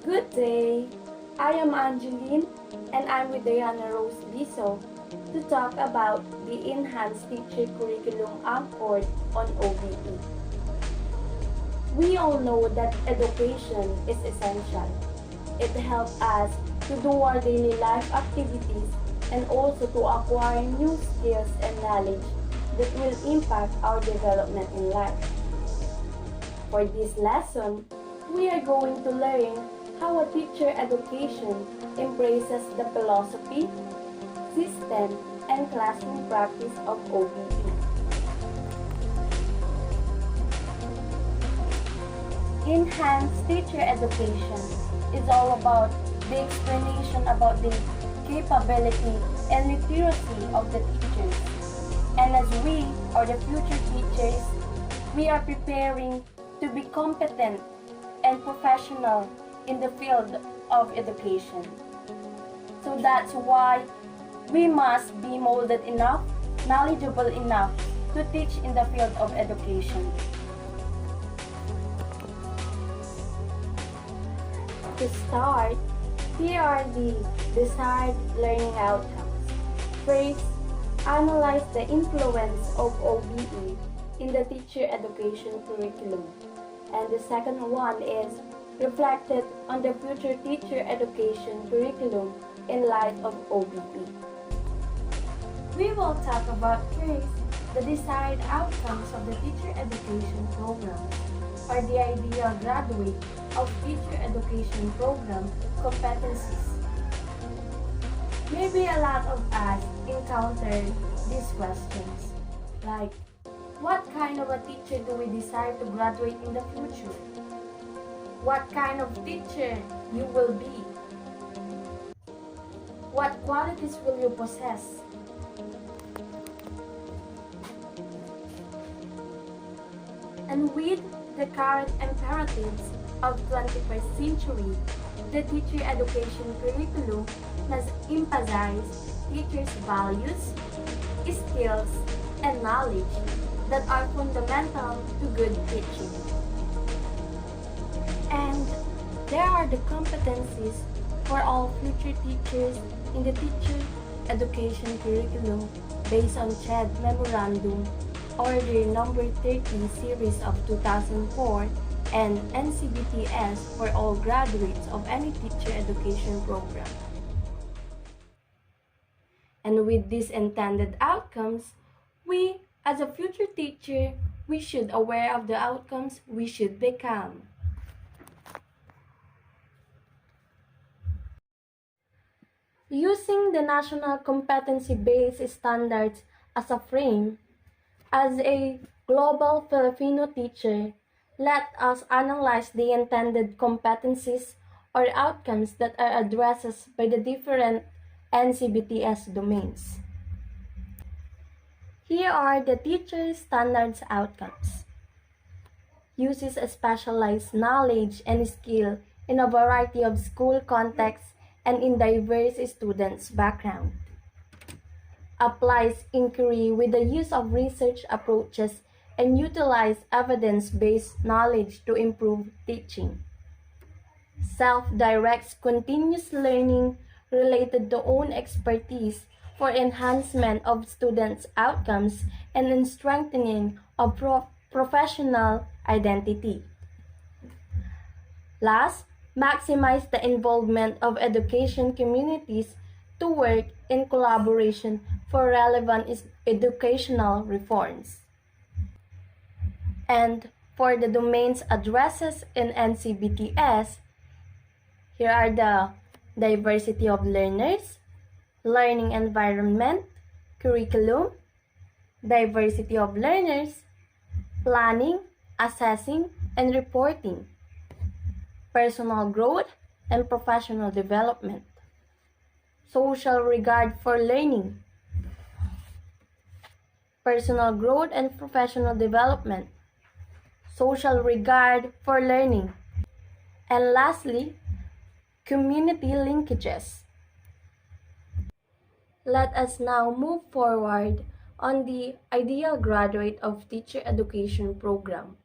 Good day. I am Angeline and I'm with Diana Rose Liso to talk about the Enhanced Teacher Curriculum Accord on OBE. We all know that education is essential. It helps us to do our daily life activities and also to acquire new skills and knowledge that will impact our development in life. For this lesson, we are going to learn how a teacher education embraces the philosophy, system, and classroom practice of OBE. Enhanced teacher education is all about the explanation about the capability and literacy of the teachers. And as we are the future teachers, we are preparing to be competent and professional in the field of education. So that's why we must be molded enough, knowledgeable enough to teach in the field of education. To start, here are the desired learning outcomes. First, analyze the influence of OBE in the teacher education curriculum. And the second one is reflected on the future teacher education curriculum in light of OBE. We will talk about first the desired outcomes of the teacher education program, or the ideal graduate of teacher education program competencies. Maybe a lot of us encounter these questions, like, what kind of a teacher do we desire to graduate in the future? What kind of teacher you will be? What qualities will you possess? And with the current imperatives of 21st century, the teacher education curriculum must emphasize teachers' values, skills, and knowledge that are fundamental to good teaching. And there are the competencies for all future teachers in the teacher education curriculum based on CHED Memorandum Order number 30 series of 2004 and NCBTS for all graduates of any teacher education program. And with these intended outcomes, we, as a future teacher, we should aware of the outcomes we should become. Using the national competency-based standards as a frame, as a global Filipino teacher, let us analyze the intended competencies or outcomes that are addressed by the different NCBTS domains. Here are the teacher standards outcomes. Uses a specialized knowledge and skill in a variety of school contexts and in diverse students' background. Applies inquiry with the use of research approaches and utilize evidence-based knowledge to improve teaching. Self-directs continuous learning related to own expertise for enhancement of students' outcomes and in strengthening of professional identity. Last, maximize the involvement of education communities to work in collaboration for relevant educational reforms. And for the domains addresses in NCBTS, here are the diversity of learners, learning environment, curriculum, diversity of learners, planning, assessing, and reporting, personal growth and professional development, social regard for learning, personal growth and professional development, social regard for learning, and lastly, community linkages. Let us now move forward on the ideal graduate of teacher education program.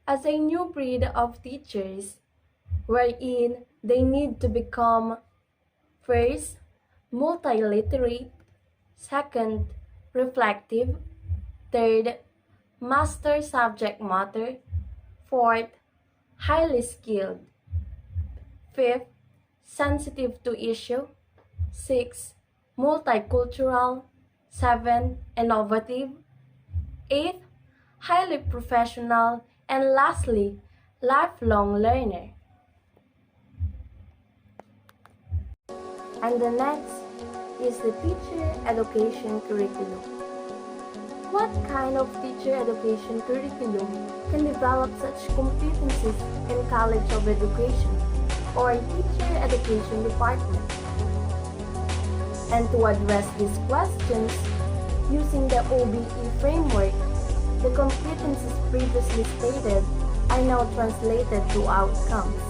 As a new breed of teachers, wherein they need to become first, multiliterate, second, reflective, third, master subject matter, fourth, highly skilled, fifth, sensitive to issue, sixth, multicultural, seven, innovative, eighth, highly professional, and lastly, lifelong learner. And the next is the teacher education curriculum. What kind of teacher education curriculum can develop such competencies in College of Education or teacher education department? And to address these questions, using the OBE framework, the competencies previously stated are now translated to outcomes.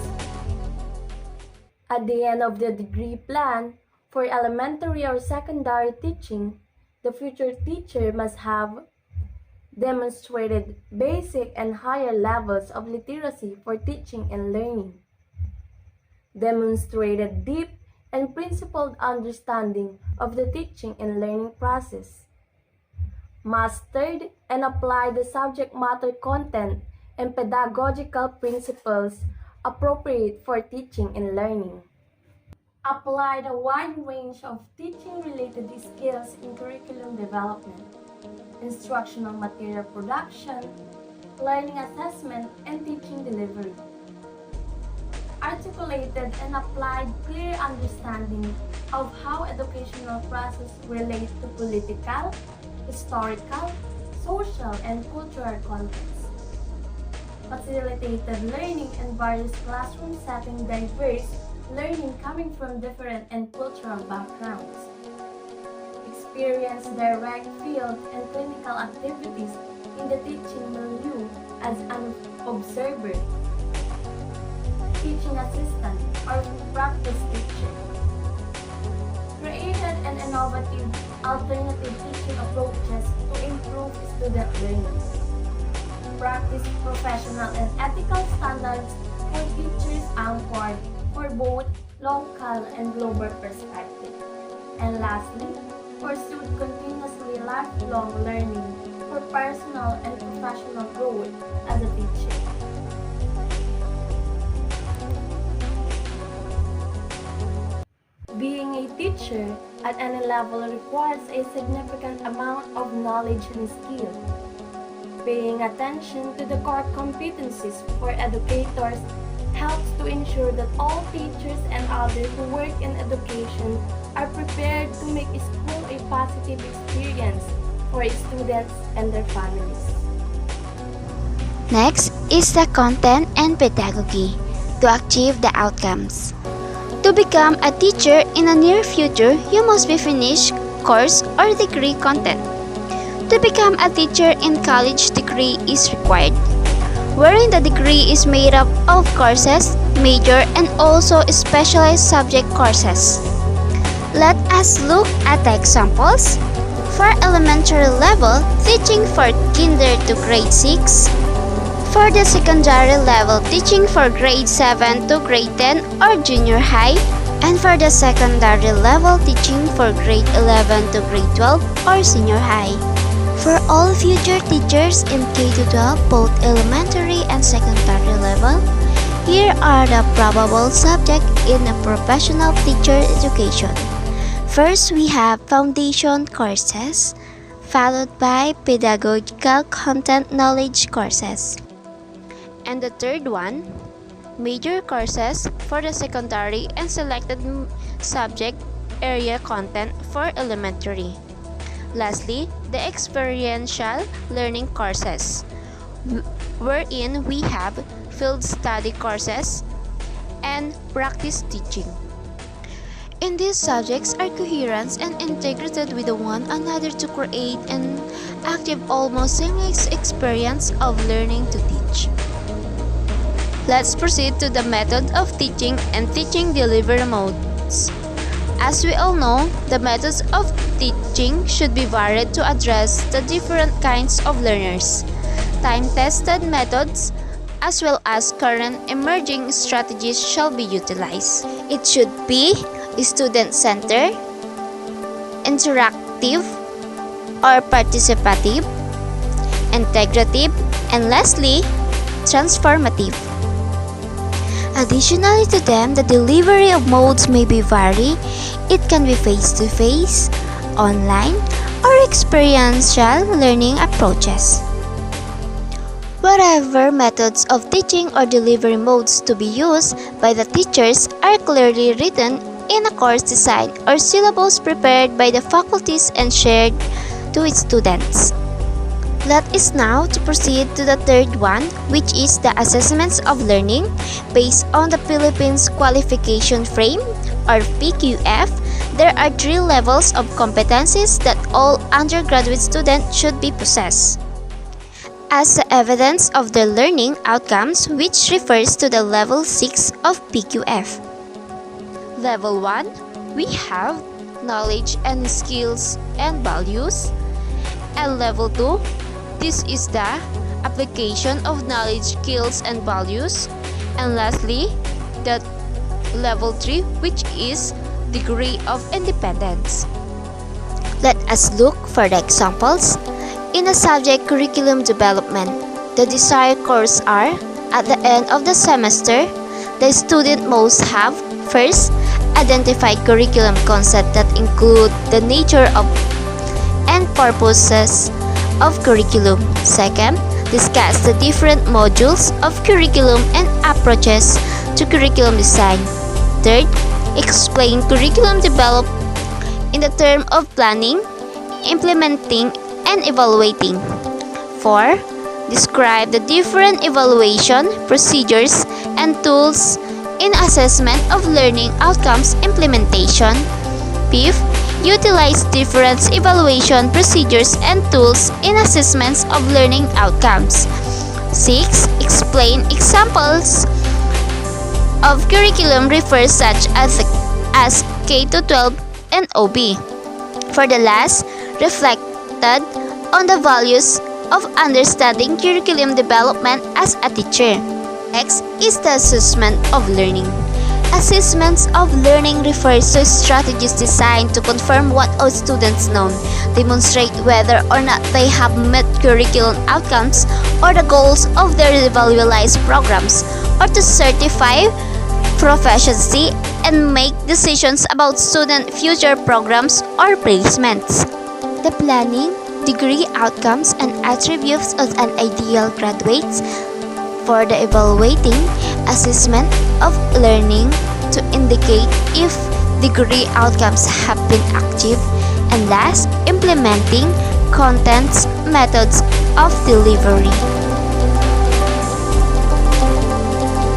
At the end of the degree plan, for elementary or secondary teaching, the future teacher must have demonstrated basic and higher levels of literacy for teaching and learning, demonstrated deep and principled understanding of the teaching and learning process, mastered and applied the subject matter content and pedagogical principles appropriate for teaching and learning, applied a wide range of teaching-related skills in curriculum development, instructional material production, learning assessment, and teaching delivery, articulated and applied clear understanding of how educational process relate to political, historical, social, and cultural contexts, facilitated learning in various classroom settings, diverse learning coming from different and cultural backgrounds, experience direct field and clinical activities in the teaching milieu as an observer, teaching assistant, or practice teacher, created an innovative alternative teaching approaches to improve student learning, practice professional and ethical standards for teachers anchored for both local and global perspective, and lastly, pursued continuously lifelong learning for personal and professional growth as a teacher. Being a teacher at any level requires a significant amount of knowledge and skill. Paying attention to the core competencies for educators helps to ensure that all teachers and others who work in education are prepared to make school a positive experience for students and their families. Next is the content and pedagogy to achieve the outcomes. To become a teacher in the near future, you must be finished course or degree content. To become a teacher in college degree is required, wherein the degree is made up of courses, major, and also specialized subject courses. Let us look at the examples. For elementary level, teaching for kinder to grade 6. For the secondary level, teaching for grade 7 to grade 10 or junior high. And for the secondary level, teaching for grade 11 to grade 12 or senior high. For all future teachers in K-12, both elementary and secondary level, here are the probable subjects in a professional teacher education. First, we have foundation courses, followed by pedagogical content knowledge courses. And the third one, major courses for the secondary and selected subject area content for elementary. Lastly, the experiential learning courses, wherein we have field study courses and practice teaching. In these subjects are coherence and integrated with one another to create an active, almost seamless experience of learning to teach. Let's proceed to the method of teaching and teaching delivery modes. As we all know, the methods of teaching should be varied to address the different kinds of learners. Time-tested methods as well as current emerging strategies shall be utilized. It should be student-centered, interactive or participative, integrative, and lastly, transformative. Additionally to them, the delivery of modes may be varied. It can be face-to-face, online, or experiential learning approaches. Whatever methods of teaching or delivery modes to be used by the teachers are clearly written in a course design or syllabus prepared by the faculties and shared to its students. Let us now to proceed to the third one, which is the assessments of learning based on the Philippines Qualification Frame or PQF. There are 3 levels of competencies that all undergraduate students should be possessed as the evidence of their learning outcomes, which refers to the level 6 of PQF. Level 1, we have knowledge and skills and values. And level 2, this is the application of knowledge, skills, and values. And lastly, the level 3, which is degree of independence. Let us look for the examples. In a subject curriculum development, the desired course are, at the end of the semester, the student must have, first, identified curriculum concepts that include the nature of and purposes of curriculum. Second, discuss the different modules of curriculum and approaches to curriculum design. Third, explain curriculum development in the term of planning, implementing, and evaluating. 4. Describe the different evaluation procedures and tools in assessment of learning outcomes implementation. 5th, utilize different evaluation procedures and tools in assessments of learning outcomes. 6. Explain examples of curriculum refers such as K-12 and OBE. For the last, reflected on the values of understanding curriculum development as a teacher. Next is the assessment of learning. Assessments of learning refers to strategies designed to confirm what all students know, demonstrate whether or not they have met curriculum outcomes or the goals of their evalualized programs, or to certify proficiency and make decisions about student future programs or placements. The planning, degree outcomes, and attributes of an ideal graduate. For the evaluating, assessment of learning to indicate if degree outcomes have been achieved. And last, implementing contents, methods of delivery.